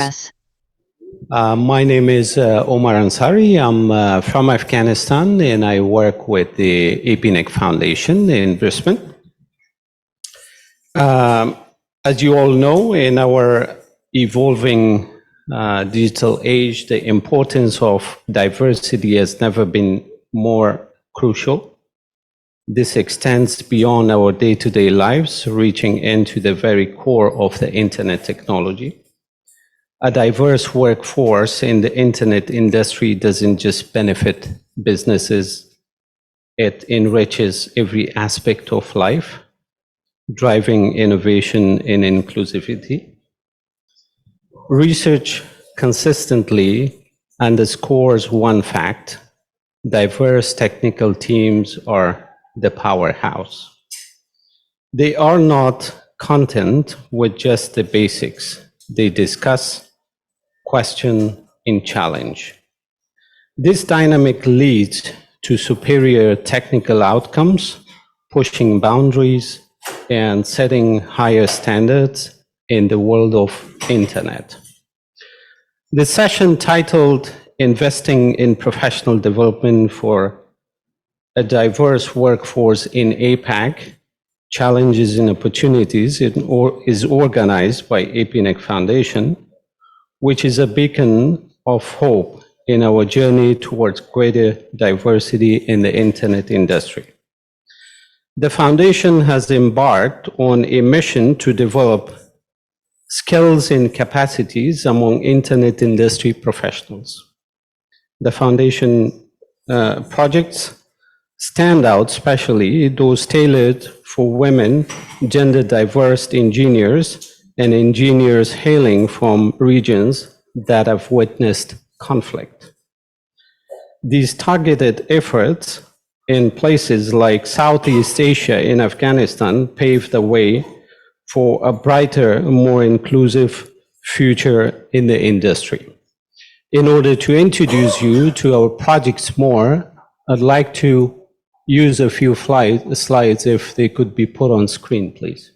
Yes. My name is Omar Ansari. I'm from Afghanistan and I work with the APNIC Foundation in Brisbane. As you all know, in our evolving digital age, the importance of diversity has never been more crucial. This extends beyond our day-to-day lives, reaching into the very core of the internet technology. A diverse workforce in the internet industry doesn't just benefit businesses, it enriches every aspect of life, driving innovation and inclusivity. Research consistently underscores one fact: diverse technical teams are the powerhouse. They are not content with just the basics. They discuss, question, and challenge. This dynamic leads to superior technical outcomes, pushing boundaries and setting higher standards in the world of internet. The session titled Investing in Professional Development for a Diverse Workforce in APAC, Challenges and Opportunities is organized by APNIC Foundation, which is a beacon of hope in our journey towards greater diversity in the internet industry. The foundation has embarked on a mission to develop skills and capacities among internet industry professionals. The foundation projects stand out, especially those tailored for women, gender diverse engineers, and engineers hailing from regions that have witnessed conflict. These targeted efforts in places like Southeast Asia and Afghanistan pave the way for a brighter, more inclusive future in the industry. In order to introduce you to our projects more, I'd like to use a few slides if they could be put on screen, please.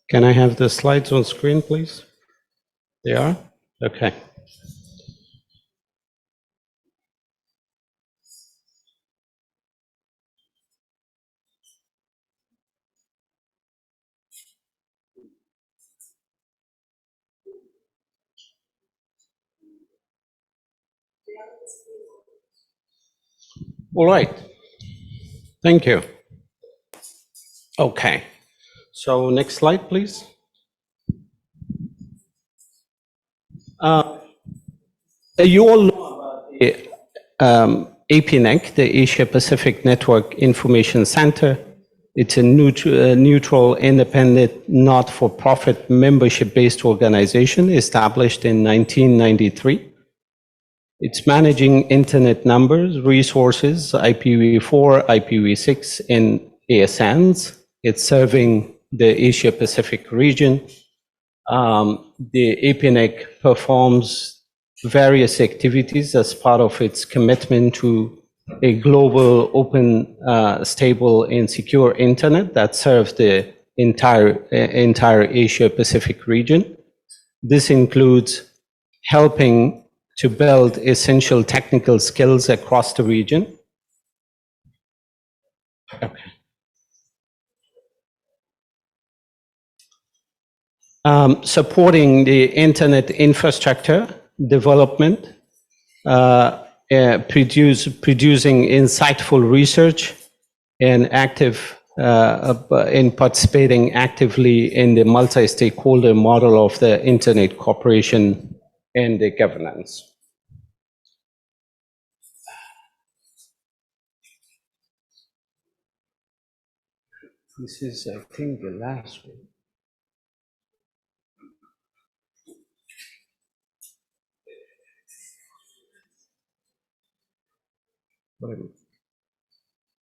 Can I have the slides on screen, please? They are? Okay. All right. Thank you. Okay. So next slide, please. You all know about the APNIC, the Asia Pacific Network Information Center. It's a neutral, independent, not-for-profit, membership-based organization established in 1993. It's managing internet numbers, resources, IPv4, IPv6, and ASNs. It's serving the Asia Pacific region. The APNIC performs various activities as part of its commitment to a global, open, stable, and secure internet that serves the entire Asia Pacific region. This includes helping to build essential technical skills across the region. Okay. Supporting the internet infrastructure development, producing insightful research, and in participating actively in the multi-stakeholder model of the Internet Corporation and the governance. This is, I think, the last one.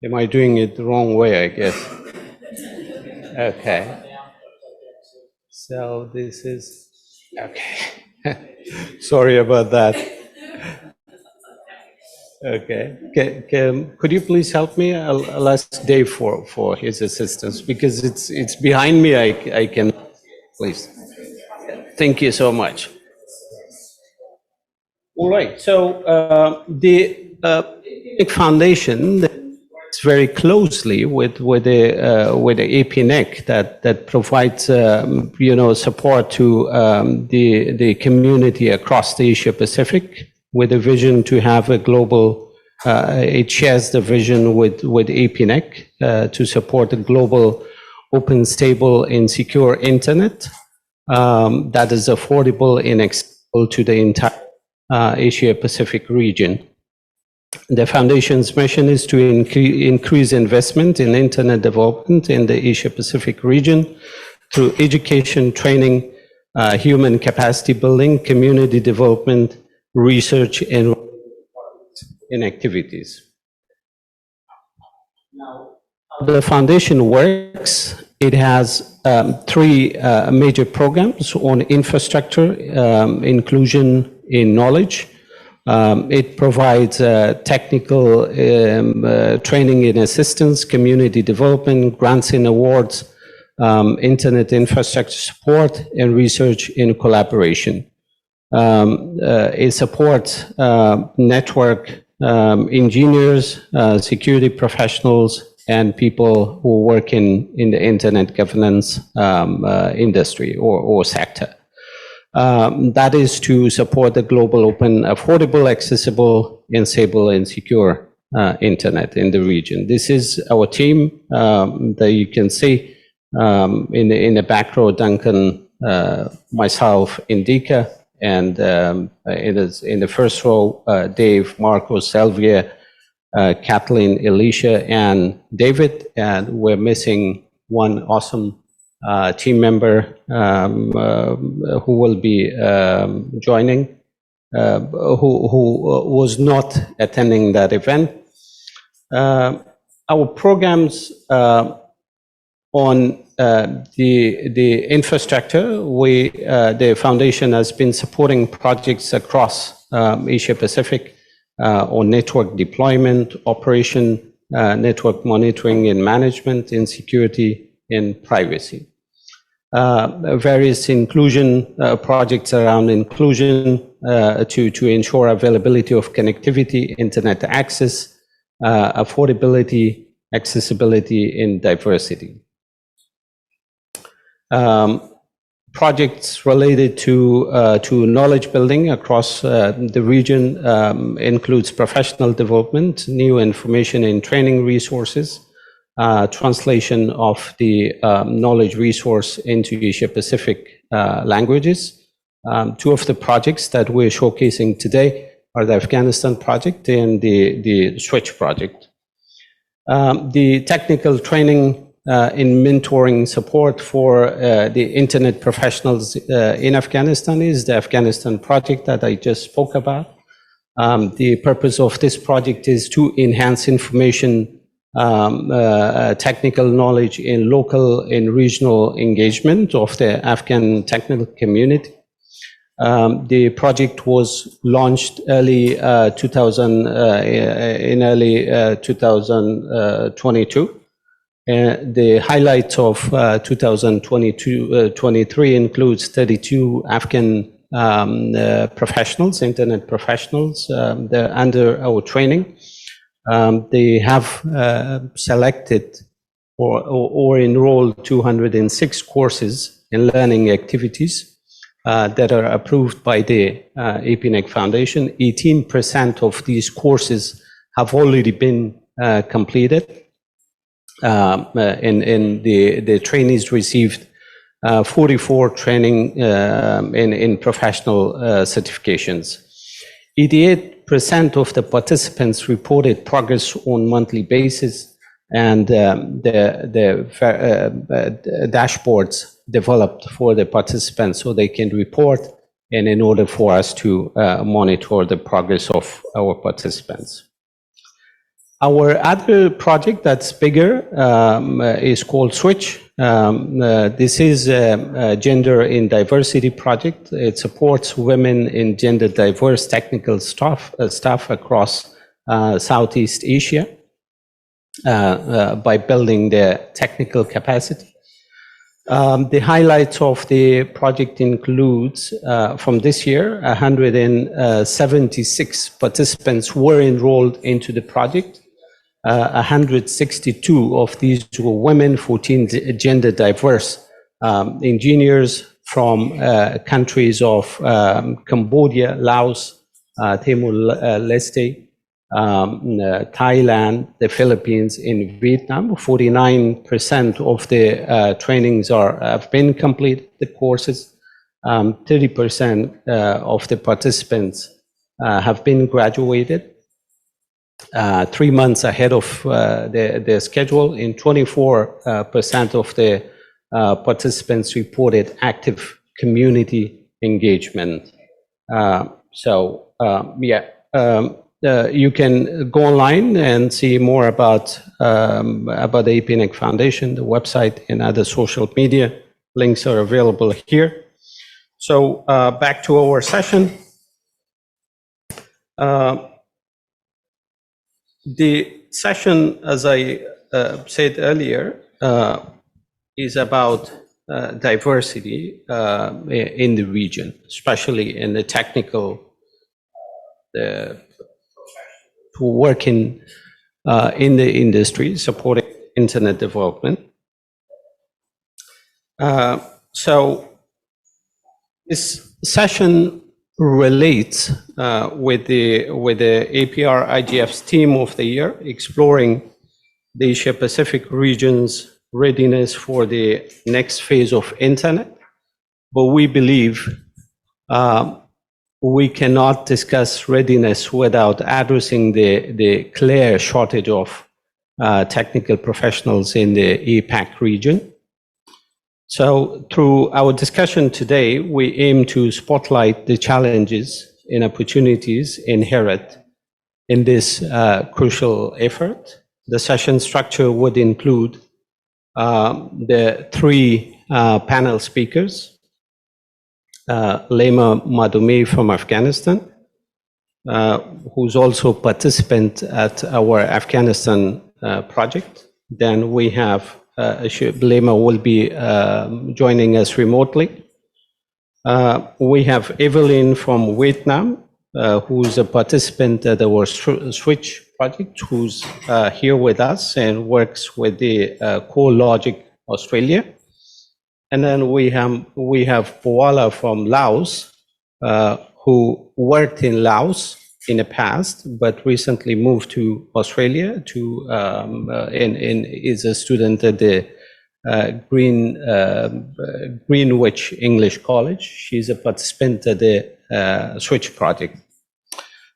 Am I doing it the wrong way, I guess? Okay. So this is, okay. Sorry about that. Okay. Could you please help me? I'll ask Dave for his assistance because it's behind me. I can please. Thank you so much. All right. So the APNIC Foundation works very closely with the APNIC that provides support to the community across the Asia Pacific with a vision to have a global. It shares the vision with APNIC to support a global, open, stable, and secure internet that is affordable and accessible to the entire Asia Pacific region. The Foundation's mission is to increase investment in internet development in the Asia Pacific region through education, training, human capacity building, community development, research, and activities. Now, how the Foundation works, it has three major programs on infrastructure, inclusion in knowledge. It provides technical training and assistance, community development, grants and awards, internet infrastructure support, and research in collaboration. It supports network engineers, security professionals, and people who work in the internet governance industry or sector. That is to support the global, open, affordable, accessible, and stable and secure internet in the region. This is our team that you can see in the back row, Duncan, myself, Indika, and it is in the first row, Dave, Marco, Selvia, Kathleen, Alicia, and David. And we're missing one awesome team member who will be joining, who was not attending that event. Our programs on the infrastructure, the Foundation has been supporting projects across Asia Pacific on network deployment, operation, network monitoring and management, and security and privacy. Various inclusion projects around inclusion to ensure availability of connectivity, internet access, affordability, accessibility, and diversity. Projects related to knowledge building across the region includes professional development, new information and training resources, translation of the knowledge resource into Asia Pacific languages. Two of the projects that we're showcasing today are the Afghanistan project and the Switch project. The technical training in mentoring support for the internet professionals in Afghanistan is the Afghanistan project that I just spoke about. The purpose of this project is to enhance information, technical knowledge in local and regional engagement of the Afghan technical community. The project was launched early 2022. The highlights of 2022-23 includes 32 Afghan professionals, internet professionals. They're under our training. They have selected or enrolled 206 courses and learning activities that are approved by the APNIC Foundation. 18% of these courses have already been completed. And the trainees received 44 training in professional certifications. 88% of the participants reported progress on monthly basis, and the dashboards developed for the participants so they can report, and in order for us to monitor the progress of our participants. Our other project that's bigger is called Switch. This is a gender and diversity project. It supports women in gender diverse technical staff across Southeast Asia by building their technical capacity. The highlights of the project includes, from this year, 176 participants were enrolled into the project. 162 of these were women, 14 gender diverse engineers from countries of Cambodia, Laos, Timor-Leste, Thailand, the Philippines, in Vietnam. 49% of the trainings have been completed, the courses. 30% of the participants have been graduated 3 months ahead of the schedule, and 24% of the participants reported active community engagement. You can go online and see more about the APNIC Foundation, the website, and other social media. Links are available here. So back to our session. The session, as I said earlier, is about diversity in the region, especially in the technical, who work in the industry supporting internet development. So this session relates with the APR IGF's Team of the Year, exploring the Asia Pacific region's readiness for the next phase of internet. But we believe we cannot discuss readiness without addressing the clear shortage of technical professionals in the APAC region. So through our discussion today, we aim to spotlight the challenges and opportunities inherent in this crucial effort. The session structure would include the 3 panel speakers. Lima Madom from Afghanistan, who's also a participant at our Afghanistan project. Then we have Lima will be joining us remotely. We have Evelyn from Vietnam, who's a participant at our Switch project, who's here with us and works with the CoreLogic Australia. And then we have Bouala from Laos, who worked in Laos in the past, but recently moved to Australia and is a student at the Greenwich English College. She's a participant at the Switch project.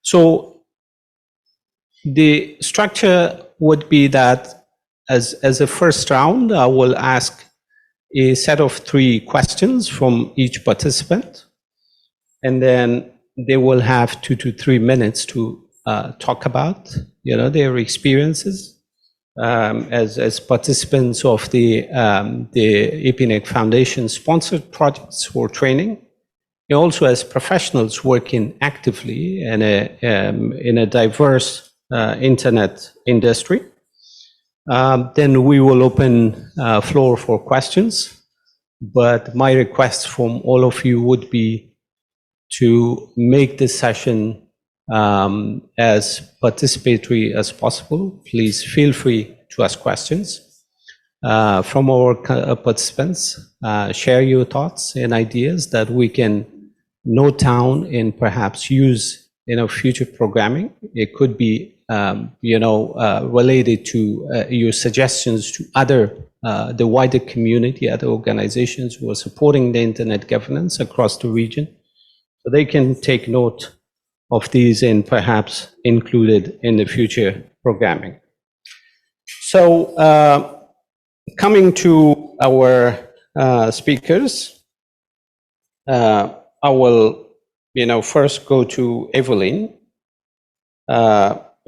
So the structure would be that as a first round, I will ask a set of 3 questions from each participant, and then they will have 2 to 3 minutes to talk about, their experiences as participants of the APNIC Foundation sponsored projects for training, and also as professionals working actively in a diverse internet industry. Then we will open floor for questions, but my request from all of you would be to make this session as participatory as possible. Please feel free to ask questions from our participants. Share your thoughts and ideas that we can note down and perhaps use in our future programming. It could be related to your suggestions to the wider community, other organizations who are supporting the internet governance across the region. So they can take note of these and perhaps included in the future programming. So coming to our speakers, I will first go to Evelyn,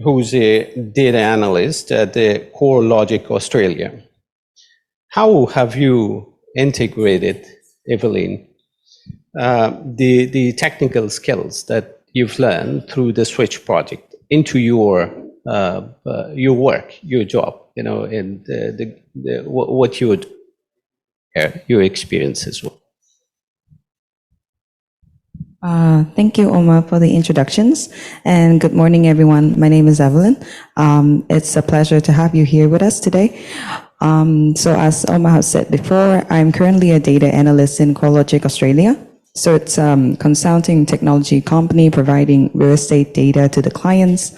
who's a data analyst at the CoreLogic Australia. How have you integrated, Evelyn, the technical skills that you've learned through the Switch project into your work, your job, and what you would your experiences were. Thank you, Omar, for the introductions. And good morning, everyone. My name is Evelyn. It's a pleasure to have you here with us today. So as Omar has said before, I'm currently a data analyst in CoreLogic, Australia. So it's a consulting technology company providing real estate data to the clients.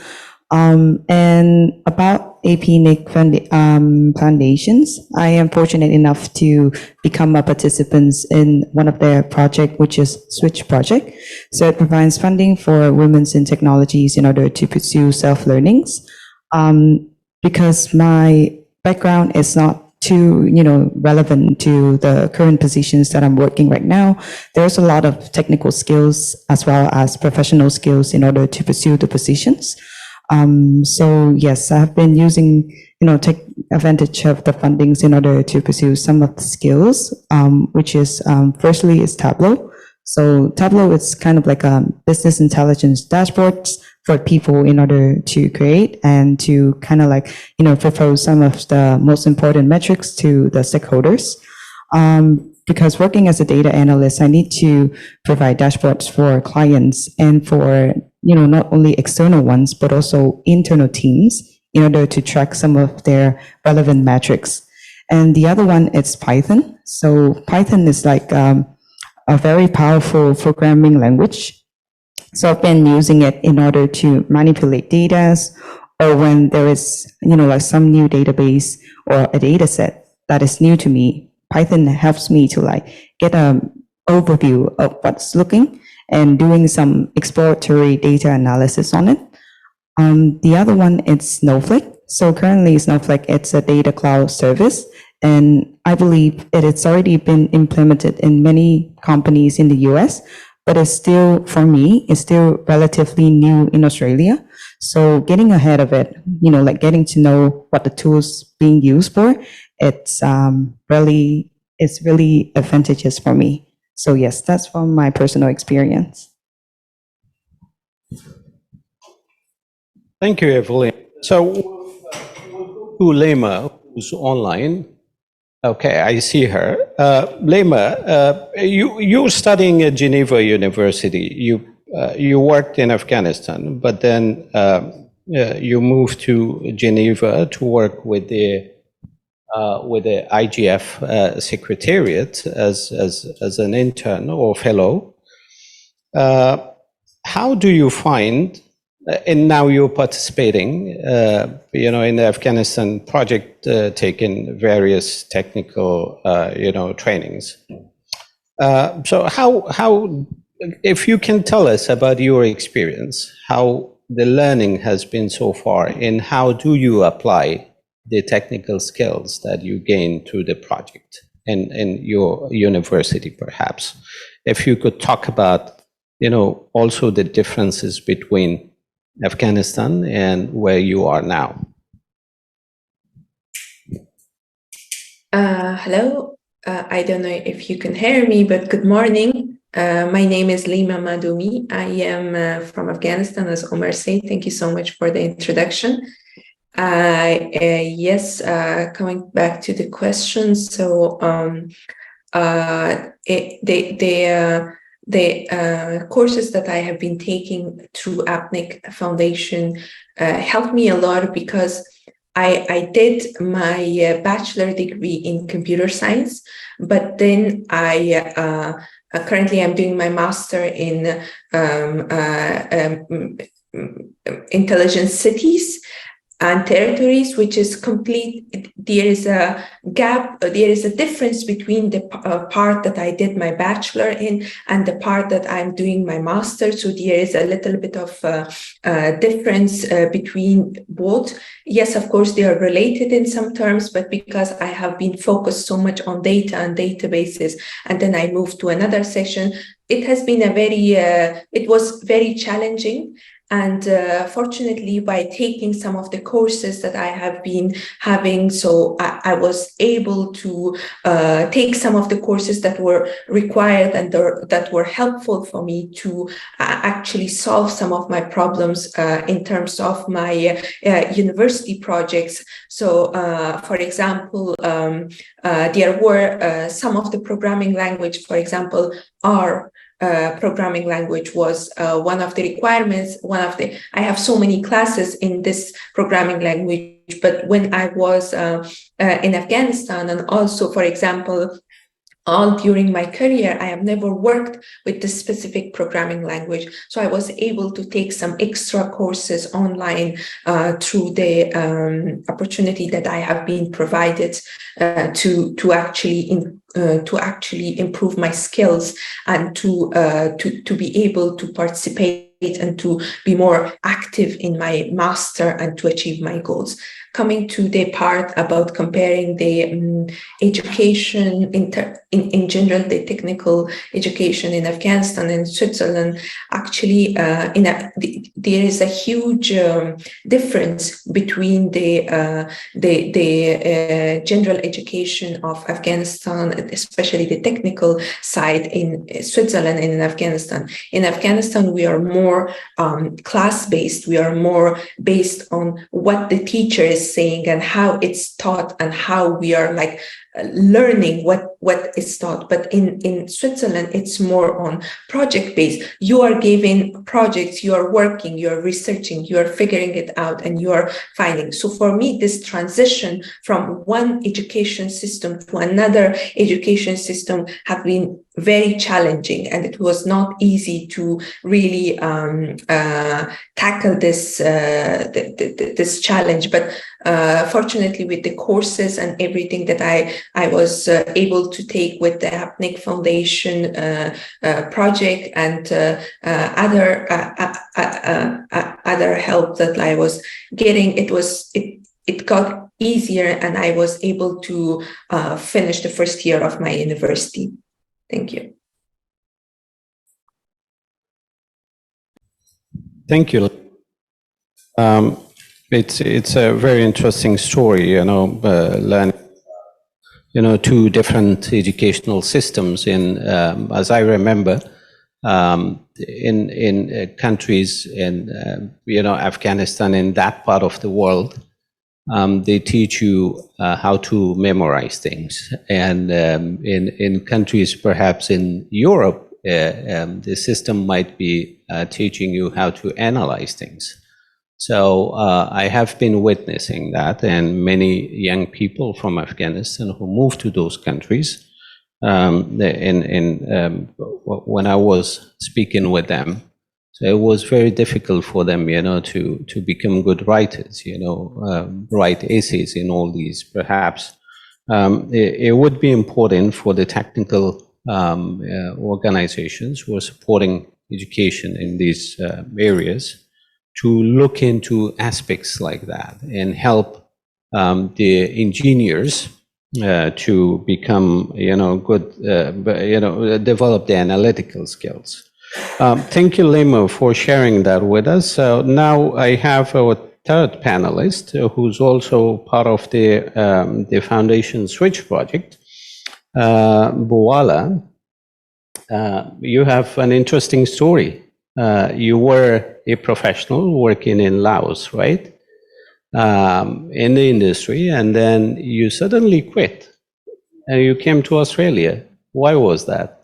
And about APNIC foundations, I am fortunate enough to become a participant in one of their projects, which is Switch project. So it provides funding for women in technologies in order to pursue self-learnings. Because my background is not too, relevant to the current positions that I'm working right now, there's a lot of technical skills as well as professional skills in order to pursue the positions. So yes, I've been using, take advantage of the fundings in order to pursue some of the skills, which is, firstly is Tableau. So Tableau is kind of like a business intelligence dashboards for people in order to create and to kind of like, propose some of the most important metrics to the stakeholders. Because working as a data analyst, I need to provide dashboards for clients and for, not only external ones, but also internal teams in order to track some of their relevant metrics. And the other one is Python. So Python is like a very powerful programming language. So I've been using it in order to manipulate data, or when there is, like some new database or a data set that is new to me, Python helps me to like get an overview of what's looking and doing some exploratory data analysis on it. The other one is Snowflake. So currently Snowflake, it's a data cloud service. And I believe it's already been implemented in many companies in the US, but it's still, for me, it's still relatively new in Australia. So getting ahead of it, like getting to know what the tools being used for, it's really advantageous for me. So yes, that's from my personal experience. Thank you, Evelyn. So to Lima, who's online. Okay, I see her. Lima, you're studying at Geneva University. You worked in Afghanistan, but then you moved to Geneva to work with the IGF Secretariat as an intern or fellow. How do you find, and now you're participating, in the Afghanistan project, taking various technical, trainings. So how, if you can tell us about your experience, how the learning has been so far, and how do you apply the technical skills that you gain through the project and your university, perhaps. If you could talk about, also the differences between Afghanistan and where you are now. Hello, I don't know if you can hear me, but good morning. My name is Lima Madomi. I am from Afghanistan, as Omar said. Thank you so much for the introduction. Yes, coming back to the question. So the courses that I have been taking through APNIC Foundation helped me a lot, because I did my bachelor degree in computer science, but then currently I'm doing my master in intelligent cities and territories, which is complete. There is a gap, there is a difference between the part that I did my bachelor in and the part that I'm doing my master. So there is a little bit of difference between both. Yes, of course, they are related in some terms, but because I have been focused so much on data and databases, and then I moved to another section, it has been it was very challenging. And fortunately, by taking some of the courses that I have been having, so I was able to take some of the courses that were required and that were helpful for me to actually solve some of my problems in terms of my university projects. So, for example, there were some of the programming language, for example, R. Programming language was one of the requirements. I have so many classes in this programming language, but when I was in Afghanistan, and also, for example, all during my career, I have never worked with this specific programming language. So I was able to take some extra courses online through the opportunity that I have been provided to actually improve my skills and to be able to participate and to be more active in my master and to achieve my goals. Coming to the part about comparing the education in general, the technical education in Afghanistan and Switzerland, actually there is a huge difference between the general education of Afghanistan, especially the technical side in Switzerland and in Afghanistan. In Afghanistan, we are more class-based. We are more based on what the teacher is saying and how it's taught and how we are like learning what is taught. But in Switzerland, it's more on project-based. You are given projects, you are working, you are researching, you are figuring it out, and you are finding. So for me, this transition from one education system to another education system have been very challenging, and it was not easy to really tackle this this challenge. But fortunately, with the courses and everything that I was able to take with the APNIC Foundation project and other help that I was getting, it got easier, and I was able to finish the first year of my university. Thank you. Thank you. It's a very interesting story, learning, two different educational systems in, as I remember, in countries in, Afghanistan, in that part of the world, they teach you how to memorize things. And in countries perhaps in Europe, the system might be teaching you how to analyze things. So I have been witnessing that, and many young people from Afghanistan who moved to those countries, when I was speaking with them, so it was very difficult for them, to become good writers, write essays in all these. Perhaps it would be important for the technical organizations who are supporting education in these areas to look into aspects like that and help the engineers to become, good, develop the analytical skills. Thank you, Lima, for sharing that with us. So now I have our third panelist, who's also part of the Foundation Switch project, Bouala. You have an interesting story. You were a professional working in Laos, right? In the industry, and then you suddenly quit and you came to Australia. Why was that?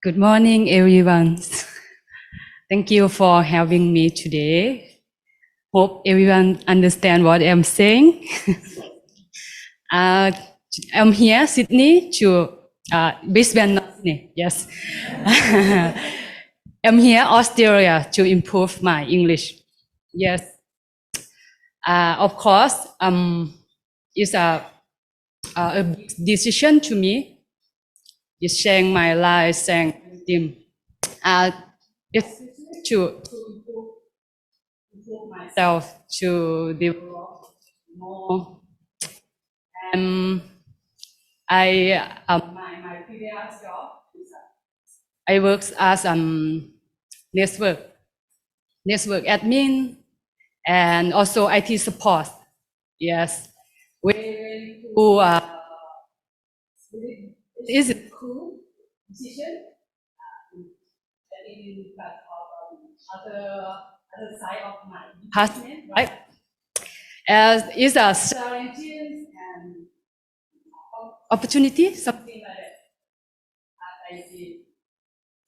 Good morning, everyone. Thank you for having me today. Hope everyone understand what I'm saying. I'm here, Sydney, to Brisbane, Sydney, yes. I'm here, Australia, to improve my English. Yes. Of course, it's a big decision to me. It's sharing my life, sharing them. It's to improve myself, to develop more. My previous job, I worked as network admin, and also IT support. Yes, very cool. It is a cool position. In other side of my department, right? As is a challenge and opportunity, something like that. I see.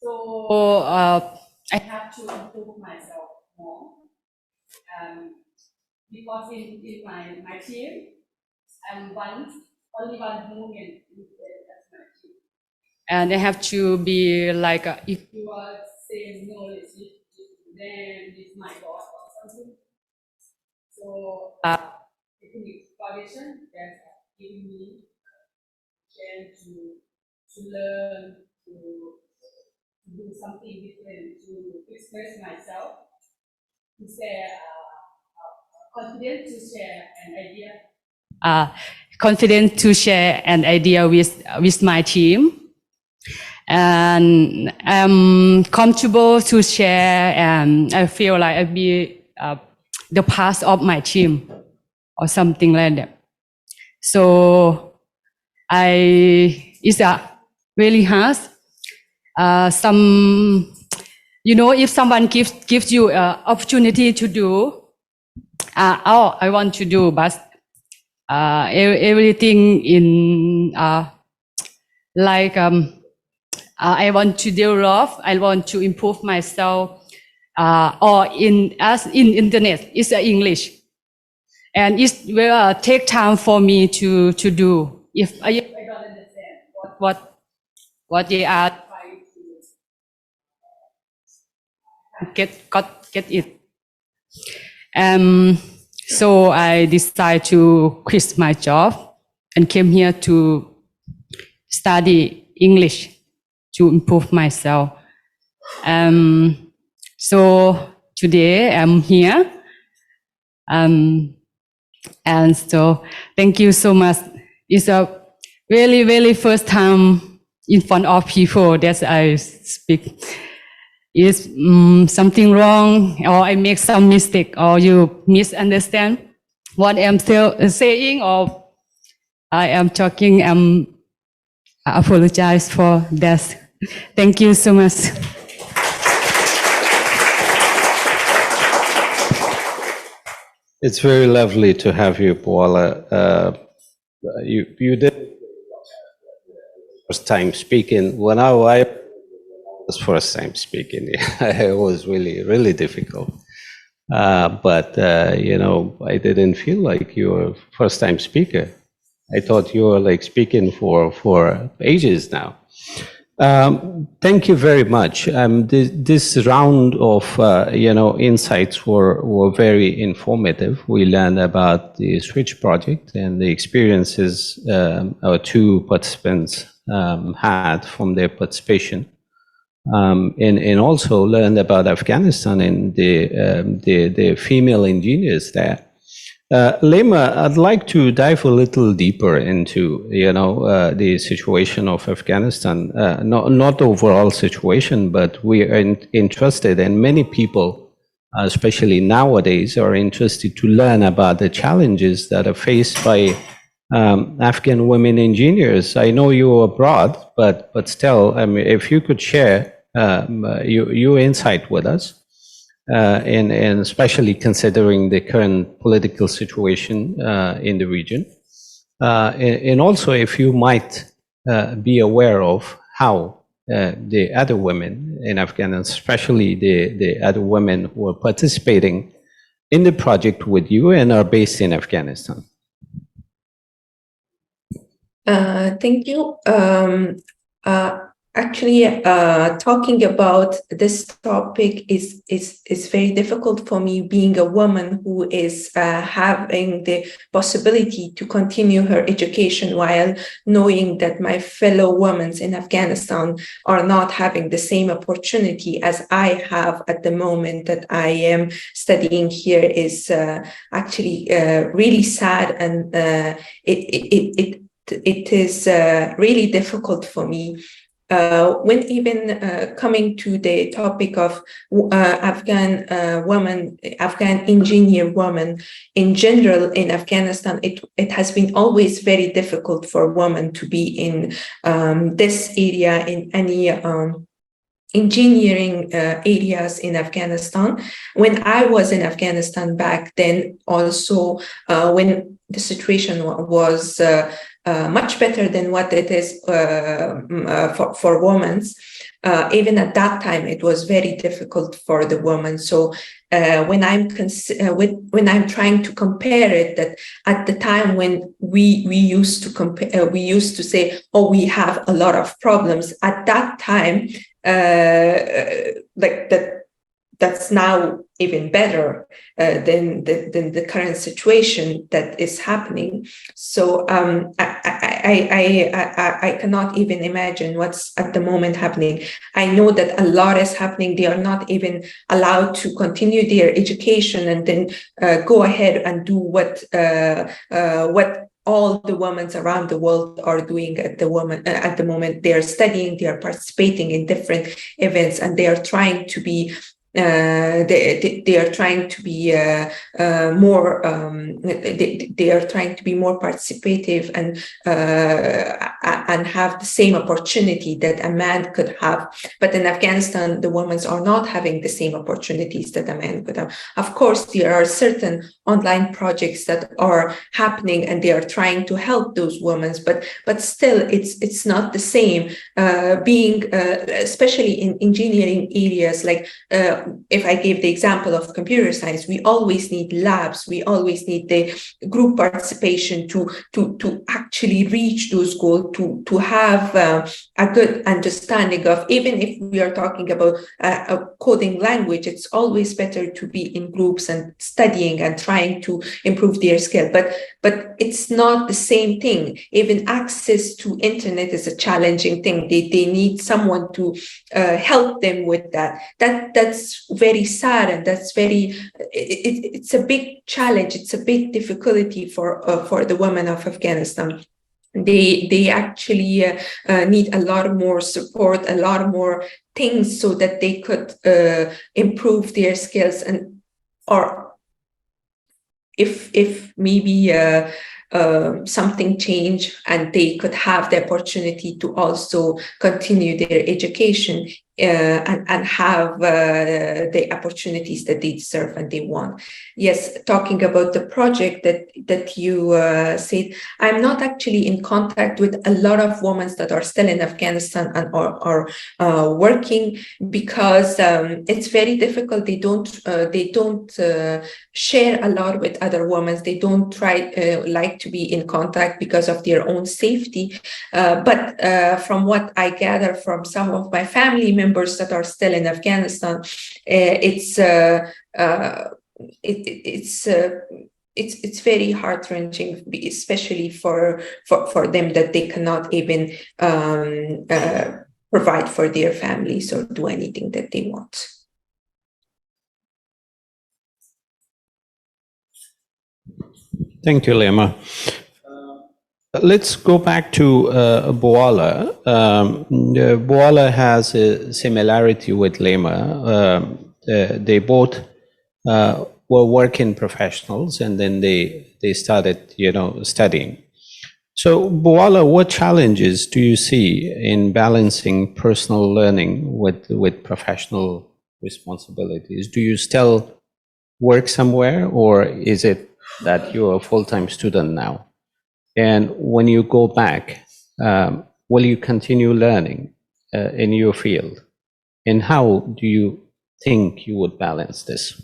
So I have to improve myself more. Because in my team, I'm only one woman as my team. And I have to be like, if you are saying knowledge, then it's my boss or something. So, technical foundation that's giving me a chance to learn, to do something different, to express myself, to share, confident to share an idea. Confident to share an idea with my team. And I'm comfortable to share, and I feel like I'll be the part of my team or something like that. So it's really hard. If someone gives you an opportunity to do, I want to do, but everything in I want to develop, I want to improve myself, or in internet, it's English. And it will take time for me to do. If I don't understand what they are trying to get it. So I decided to quit my job and came here to study English to improve myself. So today I'm here. And so thank you so much. It's a really, really first time in front of people that I speak. Is something wrong, or I make some mistake, or you misunderstand what I'm saying, or I am talking, I apologize for that. Thank you so much. It's very lovely to have you, Bouala. You did first time speaking. When I was first time speaking, it was really, really difficult. But I didn't feel like you were first time speaker. I thought you were like speaking for ages now. Thank you very much. This round of insights were very informative. We learned about the Switch project and the experiences our two participants had from their participation, and also learned about Afghanistan and the female engineers there. Lima, I'd like to dive a little deeper into, the situation of Afghanistan, not the overall situation, but we are interested, and many people, especially nowadays, are interested to learn about the challenges that are faced by Afghan women engineers. I know you're abroad, but still, I mean, if you could share your insight with us. And especially considering the current political situation in the region. And also if you might be aware of how the other women in Afghanistan, especially the other women who are participating in the project with you and are based in Afghanistan. Thank you. Actually, talking about this topic is very difficult for me, being a woman who is having the possibility to continue her education while knowing that my fellow women in Afghanistan are not having the same opportunity as I have at the moment that I am studying here is actually really sad, and it is really difficult for me. when even coming to the topic of Afghan women, Afghan engineer women in general in Afghanistan, it has been always very difficult for women to be in this area, in any engineering areas in Afghanistan. When I was in Afghanistan back then, also when the situation was much better than what it is for women. Even at that time, it was very difficult for the women. So when I'm trying to compare it, that at the time when we used to compare, we used to say, oh, we have a lot of problems. At that time, like that's now even better than the current situation that is happening. So I cannot even imagine what's at the moment happening. I know that a lot is happening. They are not even allowed to continue their education and then go ahead and do what all the women around the world are doing at the moment. They are studying, they are participating in different events, and they are trying to be they are trying to be more they are trying to be more participative and have the same opportunity that a man could have. But in Afghanistan, the women are not having the same opportunities that a man could have. Of course, there are certain online projects that are happening and they are trying to help those women, but still it's not the same. Being especially in engineering areas, like if I give the example of computer science, we always need labs, we always need the group participation to actually reach those goals, to have a good understanding of, even if we are talking about a coding language, it's always better to be in groups and studying and trying to improve their skill. But it's not the same thing. Even access to internet is a challenging thing. They need someone to help them with that. That's very sad, and that's very it's a big challenge. It's a big difficulty for the women of Afghanistan. They actually need a lot more support, a lot more things, so that they could improve their skills, and or if maybe something change and they could have the opportunity to also continue their education and have the opportunities that they deserve and they want. Yes, talking about the project that you said, I'm not actually in contact with a lot of women that are still in Afghanistan and are working, because it's very difficult. They don't share a lot with other women. They don't like to be in contact because of their own safety. But from what I gather from some of my family members that are still in Afghanistan, it's very heart-wrenching, especially for them, that they cannot even provide for their families or do anything that they want. Thank you, Lima. Let's go back to Bouala. Bouala has a similarity with Lima. They both were working professionals, and then they started, studying. So, Bouala, what challenges do you see in balancing personal learning with professional responsibilities? Do you still work somewhere, or is it that you're a full-time student now? And when you go back, will you continue learning in your field? And how do you think you would balance this?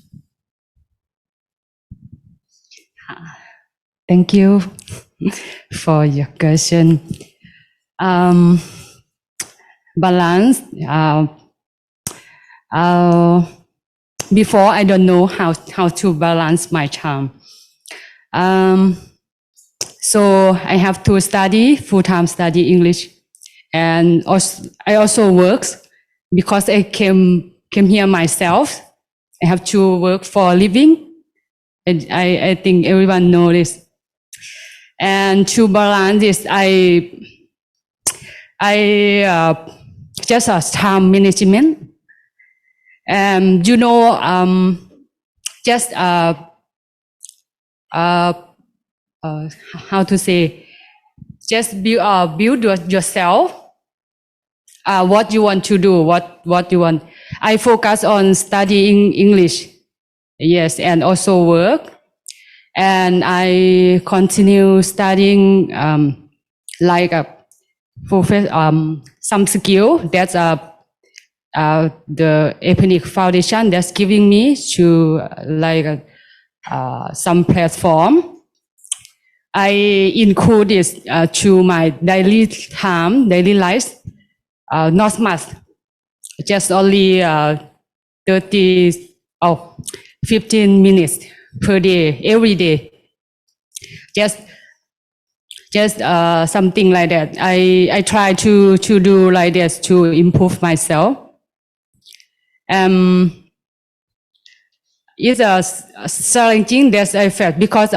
Thank you for your question. Balance. Before, I don't know how to balance my time. So I have to study full-time, study English, and I also work because I came here myself. I have to work for a living, and I think everyone knows this. And to balance this, I just a time management. You know, just how to say, just build yourself. What you want to do, what you want. I focus on studying English, yes, and also work. And I continue studying like some skill. That's the APNIC Foundation that's giving me to like some platform. I include this to my daily life. Not much, just only 15 minutes per day, every day. Just something like that. I try to do like this to improve myself. It's a challenging that I felt because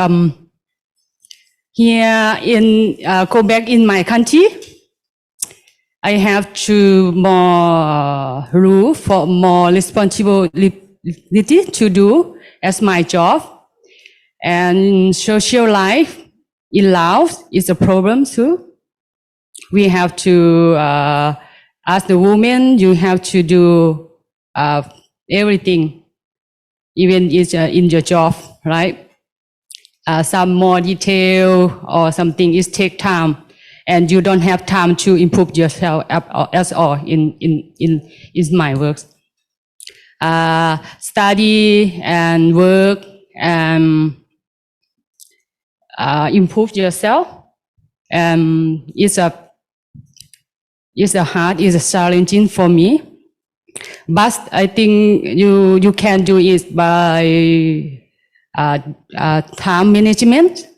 here in go back in my country, I have to more rule for more responsibility to do as my job, and social life in Laos is a problem too. We have to, as the woman, you have to do everything, even in your job, right? Some more detail or something is take time. And you don't have time to improve yourself at all in my work. Study and work and improve yourself. It's challenging for me. But I think you can do it by time management.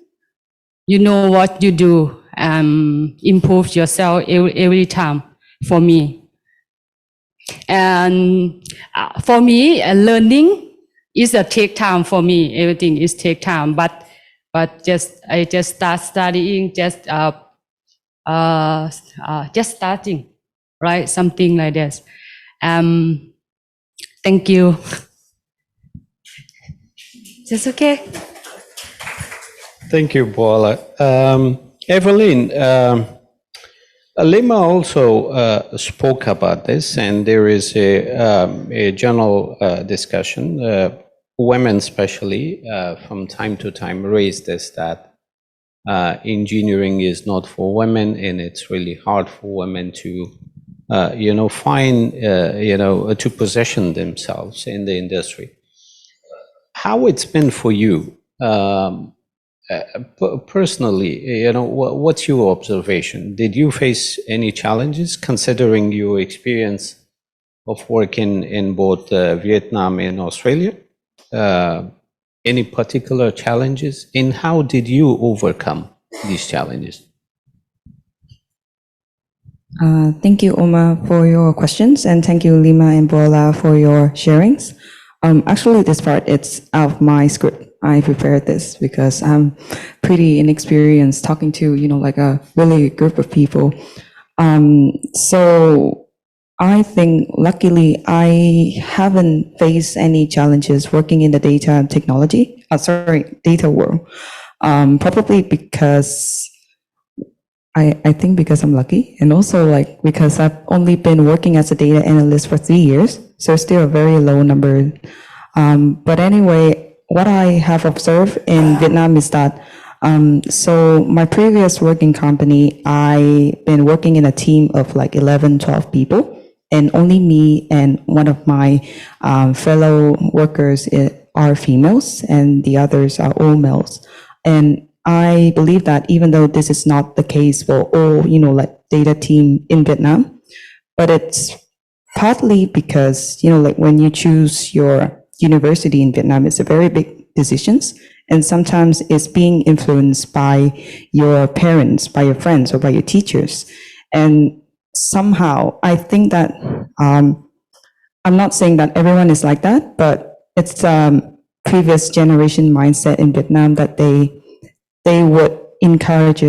You know what you do. Improve yourself every time for me. And for me, learning is a take time for me. Everything is take time, but I just start studying, just starting, right? Something like this. Thank you. Just okay. Thank you, Bouala. Evelyn, Lima also spoke about this, and there is a general discussion. Women, especially, from time to time, raise this that engineering is not for women, and it's really hard for women to, find, to position themselves in the industry. How it's been for you? Personally, what's your observation? Did you face any challenges considering your experience of working in both Vietnam and Australia? Any particular challenges? And how did you overcome these challenges? Thank you, Omar, for your questions, and thank you, Lima and Bouala, for your sharings. Actually, this part, it's out of my script. I prepared this because I'm pretty inexperienced talking to, like a really group of people. So I think luckily I haven't faced any challenges working in the data world. Probably because I think because I'm lucky, and also because I've only been working as a data analyst for 3 years, so still a very low number. But anyway, what I have observed in Vietnam is that, so my previous working company, I've been working in a team of 11, 12 people, and only me and one of my fellow workers are females, and the others are all males. And I believe that even though this is not the case for all, data team in Vietnam, but it's partly because, when you choose your university in Vietnam, it's a very big decisions, and sometimes it's being influenced by your parents, by your friends, or by your teachers. And somehow I think that I'm not saying that everyone is like that, but it's previous generation mindset in Vietnam that they would encourage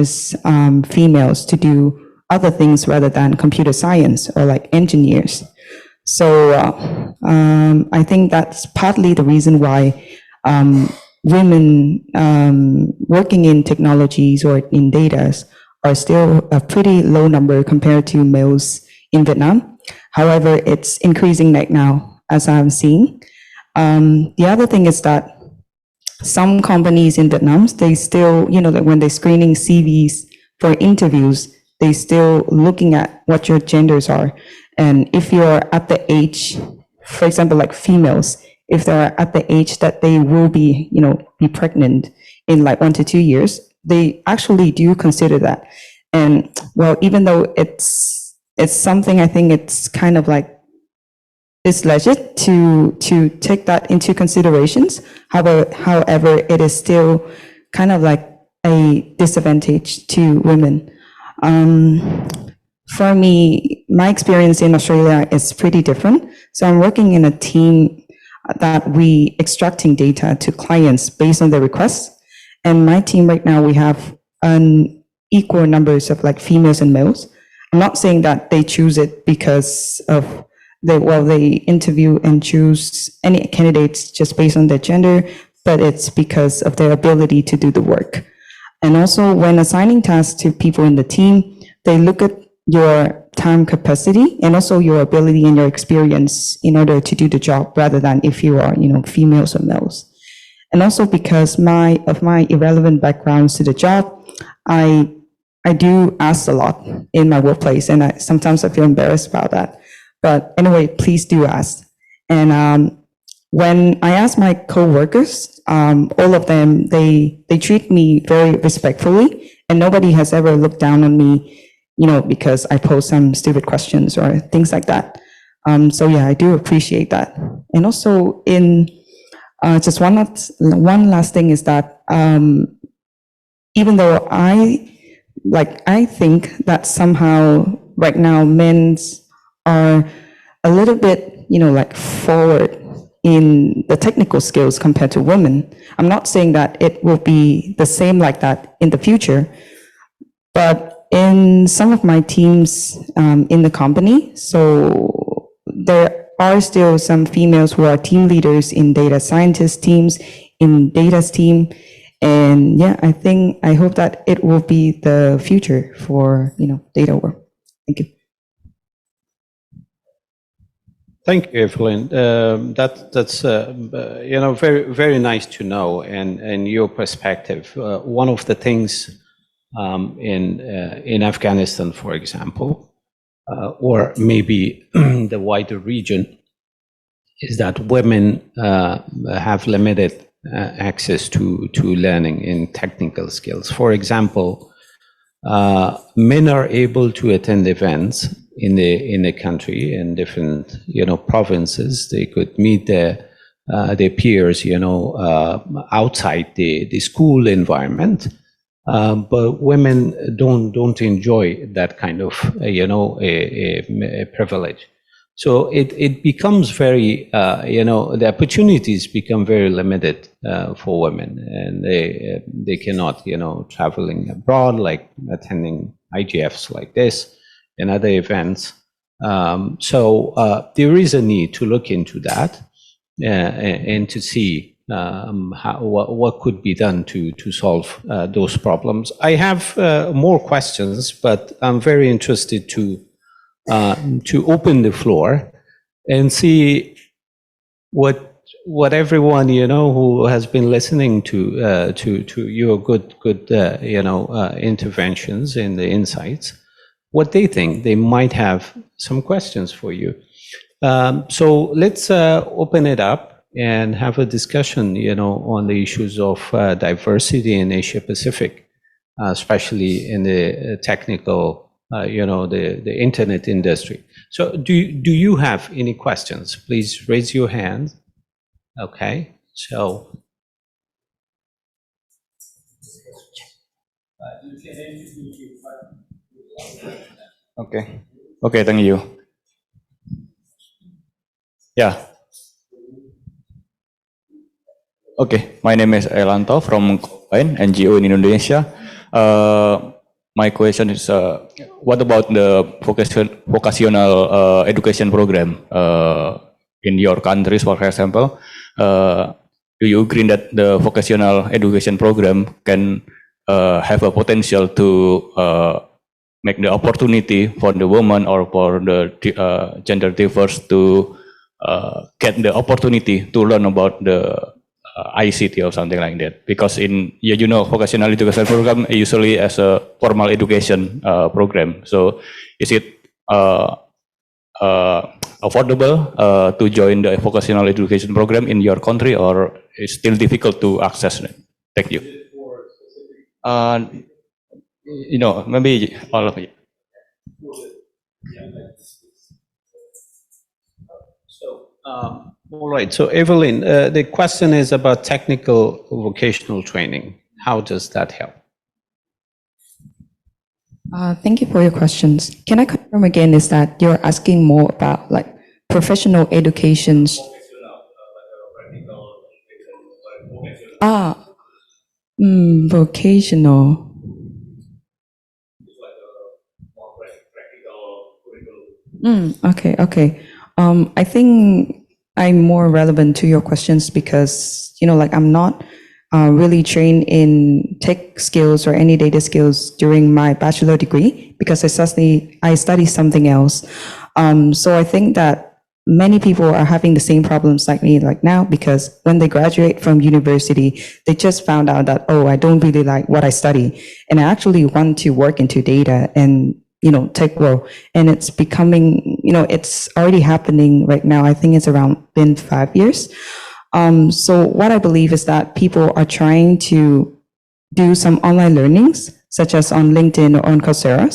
females to do other things rather than computer science or like engineers. So I think that's partly the reason why women working in technologies or in data are still a pretty low number compared to males in Vietnam. However, it's increasing right now, as I'm seeing. The other thing is that some companies in Vietnam, they still, that when they're screening CVs for interviews, they still looking at what your genders are. And if you're at the age, for example, like females, if they're at the age that they will be, be pregnant in like 1 to 2 years, they actually do consider that. And well, even though it's something, I think it's kind of like, it's legit to take that into considerations. However, it is still kind of like a disadvantage to women. For me, my experience in Australia is pretty different. So I'm working in a team that we extracting data to clients based on their requests. And my team right now, we have an equal numbers of like females and males. I'm not saying that they choose it because of they interview and choose any candidates just based on their gender, but it's because of their ability to do the work. And also when assigning tasks to people in the team, they look at your time capacity and also your ability and your experience in order to do the job rather than if you are, females or males. And also because of my irrelevant backgrounds to the job, I do ask a lot in my workplace, and sometimes I feel embarrassed about that. But anyway, please do ask. And when I ask my coworkers, all of them, they treat me very respectfully, and nobody has ever looked down on me, because I pose some stupid questions or things like that. So yeah, I do appreciate that. And also just one last thing is that even though I think that somehow right now men's are a little bit, forward in the technical skills compared to women. I'm not saying that it will be the same like that in the future, but in some of my teams in the company, so there are still some females who are team leaders in data scientist teams, in data's team. And yeah, I hope that it will be the future for, data work. Thank you. Thank you, Evelyn. That's very very nice to know, and your perspective. One of the things in Afghanistan, for example, or maybe the wider region, is that women have limited access to learning in technical skills. For example, men are able to attend events in the country in different provinces. They could meet their peers outside the school environment, but women don't enjoy that kind of a privilege. So it becomes very the opportunities become very limited for women, and they cannot traveling abroad, like attending IGFs like this and other events. So there is a need to look into that and to see what could be done to solve those problems. I have more questions, but I'm very interested to open the floor and see what everyone who has been listening to your good interventions and the insights, what they think. They might have some questions for you. So let's open it up and have a discussion, on the issues of diversity in Asia Pacific, especially in the technical, the internet industry. So do you have any questions? Please raise your hand. Okay, so. Okay, thank you. Yeah. Okay, my name is Elanto from NGO in Indonesia. my question is, what about the vocational education program in your countries, for example? Do you agree that the vocational education program can have a potential to make the opportunity for the woman or for the gender diverse to get the opportunity to learn about the ICT or something like that? Because in, you know, vocational education program usually as a formal education program. So is it affordable to join the vocational education program in your country, or is still difficult to access it? Thank you. You know, maybe all of it. All right. So Evelyn, the question is about technical vocational training. How does that help? Thank you for your questions. Can I confirm again, is that you're asking more about like professional educations? Vocational. Okay. I think I'm more relevant to your questions because, you know, like I'm not really trained in tech skills or any data skills during my bachelor degree because I study something else. So I think that many people are having the same problems like me like now, because when they graduate from university, they just found out that, oh, I don't really like what I study. And I actually want to work into data and, you know, tech world. And it's becoming, you know, it's already happening right now. I think it's been 5 years. So what I believe is that people are trying to do some online learnings, such as on LinkedIn or on Coursera,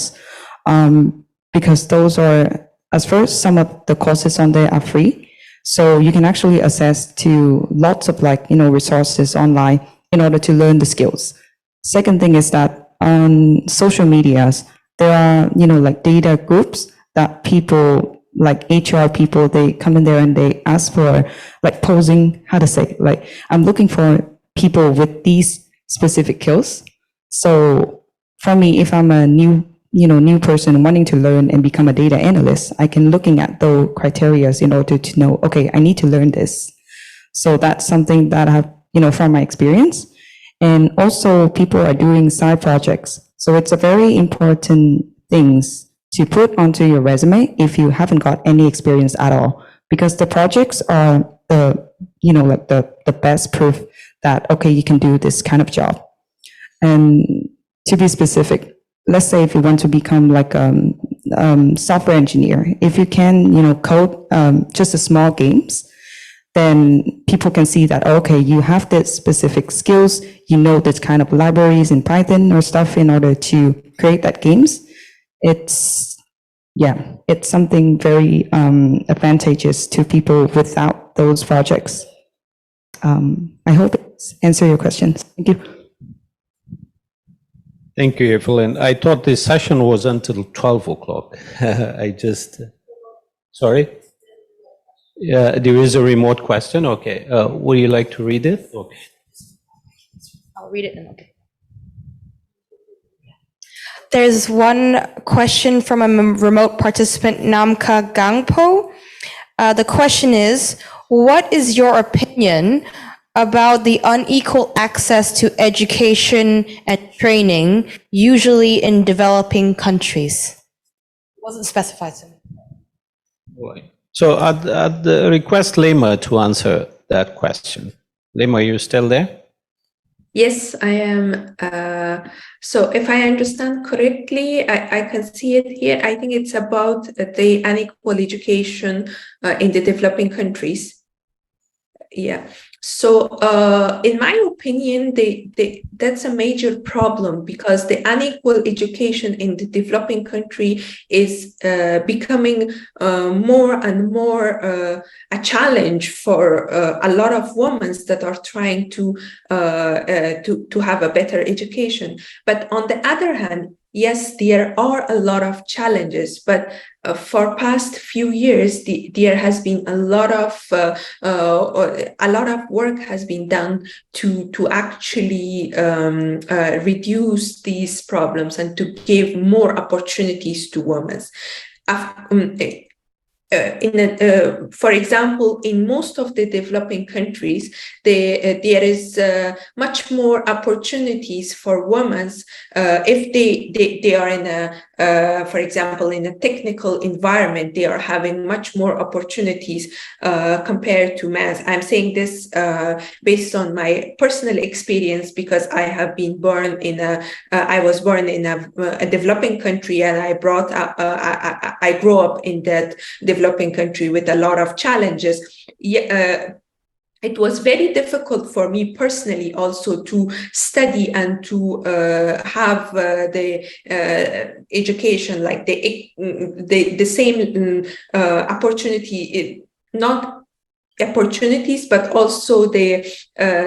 because those are, as first, some of the courses on there are free. So you can actually access to lots of like, you know, resources online in order to learn the skills. Second thing is that on social medias, there are, you know, like data groups that people, like HR people, they come in there and they ask for like posing, how to say, like, I'm looking for people with these specific skills. So for me, if I'm a new person wanting to learn and become a data analyst, I can looking at those criteria in order to know, okay, I need to learn this. So that's something that I have, you know, from my experience. And also people are doing side projects. So it's a very important things to put onto your resume if you haven't got any experience at all, because the projects are the, you know, like the best proof that, okay, you can do this kind of job. And to be specific, let's say if you want to become like a software engineer, if you can, you know, code just a small games, then people can see that, okay, you have this specific skills, you know, this kind of libraries in Python or stuff in order to create that games. It's something very advantageous to people without those projects. I hope it's answer your questions. Thank you. Thank you, Evelyn. I thought this session was until 12 o'clock. Sorry? Yeah, there is a remote question. Okay. Would you like to read it? Okay. I'll read it and okay. There's one question from a remote participant, Namka Gangpo. The question is, what is your opinion about the unequal access to education and training, usually in developing countries? It wasn't specified to me. Right. So I'd request Lima to answer that question. Lima, are you still there? Yes, I am. So if I understand correctly, I can see it here. I think it's about the unequal education in the developing countries. Yeah. So in my opinion, that's a major problem, because the unequal education in the developing country is becoming more and more a challenge for a lot of women that are trying to have a better education. But on the other hand, yes, there are a lot of challenges, but for past few years, there has been a lot of work has been done to actually reduce these problems and to give more opportunities to women. For example, in most of the developing countries, there is much more opportunities for women if they are in for example, in a technical environment. They are having much more opportunities compared to men. I'm saying this based on my personal experience, because I have been born in I was born in a developing country, and I grew up in that developing country with a lot of challenges. It was very difficult for me personally also to study and to have the education, like the same opportunity, not opportunities, but also the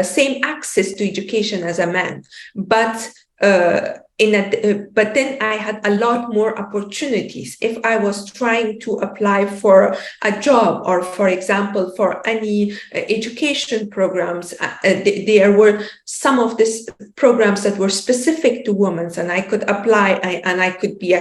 same access to education as a man. But then I had a lot more opportunities. If I was trying to apply for a job, or for example, for any education programs, there were some of these programs that were specific to women, and I could apply and I could be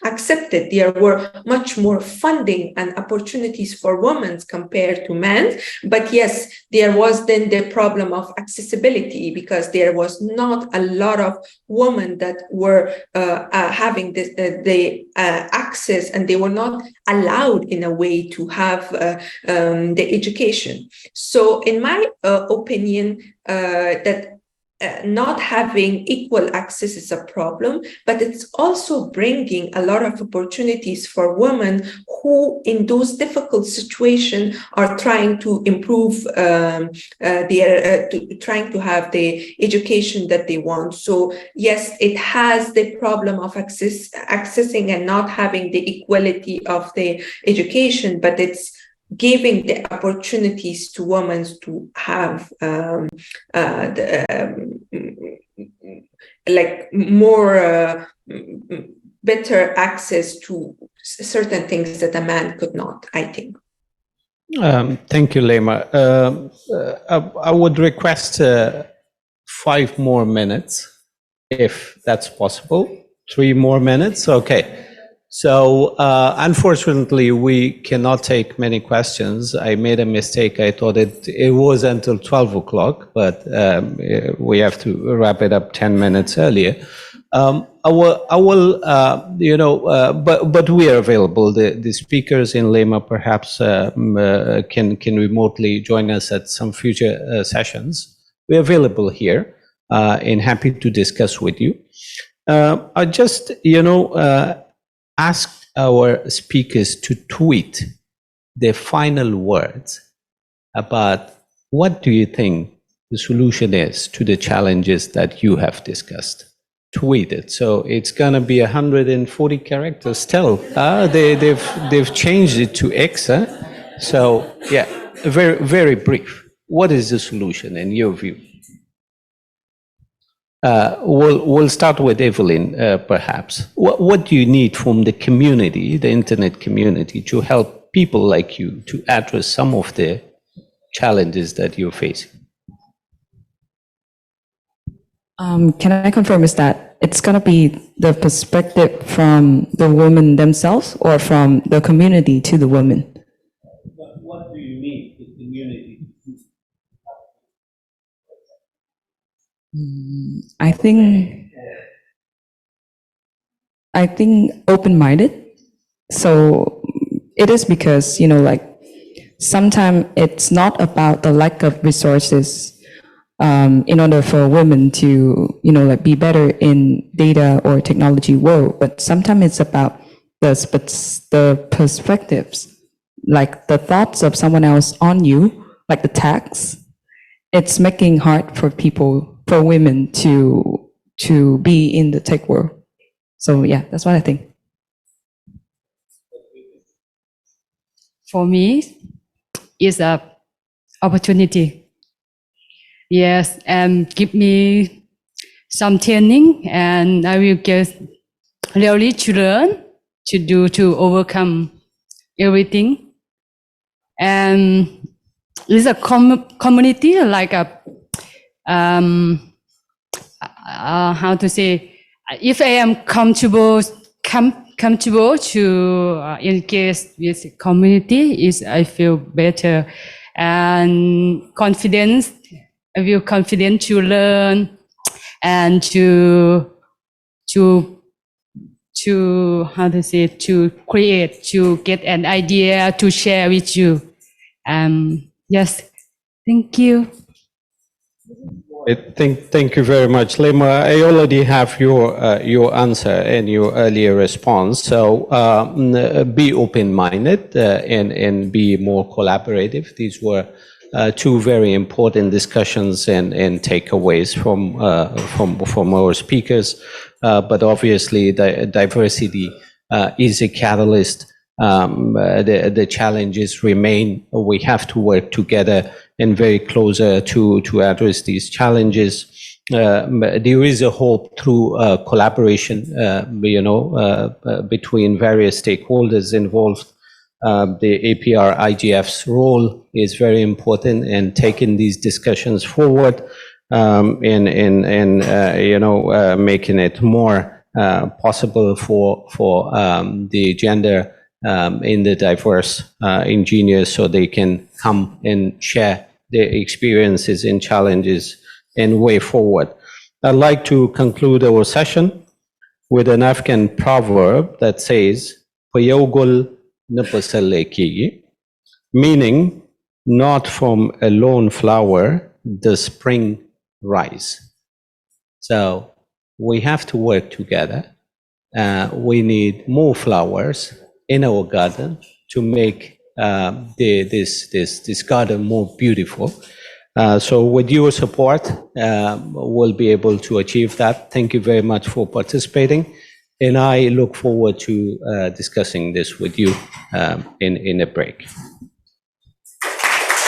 accepted. There were much more funding and opportunities for women compared to men. But yes, there was then the problem of accessibility, because there was not a lot of women that were having the access, and they were not allowed in a way to have the education. So in my opinion, that not having equal access is a problem, but it's also bringing a lot of opportunities for women who, in those difficult situations, are trying to improve trying to have the education that they want. So yes, it has the problem of accessing and not having the equality of the education, but it's giving the opportunities to women to have like more better access to certain things that a man could not, I think. Thank you, Lima. I would request 5 more minutes, if that's possible. 3 more minutes, okay. So unfortunately, we cannot take many questions. I made a mistake. I thought it was until 12 o'clock, but we have to wrap it up 10 minutes earlier. I will, but we are available. The speakers in Lima perhaps can remotely join us at some future sessions. We're available here and happy to discuss with you. I just, ask our speakers to tweet their final words about what do you think the solution is to the challenges that you have discussed. Tweet it. So it's going to be 140 characters still. They've changed it to X. So yeah, very, very brief. What is the solution in your view? We'll start with Evelyn, perhaps. What do you need from the community, the internet community, to help people like you to address some of the challenges that you're facing? Can I confirm, is that it's going to be the perspective from the women themselves or from the community to the women? What do you need the community? I think open-minded. So it is because, sometimes it's not about the lack of resources in order for women to, be better in data or technology world, but sometimes it's about the perspectives, like the thoughts of someone else on you, like the tax. It's making hard for women to be in the tech world. So yeah, that's what I think. For me, it's an opportunity. Yes, and give me some training, and I will get really to learn, to overcome everything. And it's a community like a, how to say, if I am comfortable to engage with community, I feel better and confidence. I feel confident to learn and to how to say, to create, to get an idea to share with you. Yes, thank you. Thank you very much, Lima. I already have your answer and your earlier response. So be open-minded and be more collaborative. These were two very important discussions and takeaways from our speakers. But obviously, the diversity is a catalyst. The challenges remain. We have to work together and very closer to address these challenges. There is a hope through collaboration, between various stakeholders involved. The APR IGF's role is very important in taking these discussions forward and making it more possible for the gender in the diverse engineers, so they can come and share their experiences and challenges and way forward. I'd like to conclude our session with an African proverb that says, "Payogol napasaleki," meaning not from a lone flower does spring rise. So we have to work together. We need more flowers in our garden to make this garden more beautiful. So with your support, we'll be able to achieve that. Thank you very much for participating. And I look forward to discussing this with you in a break.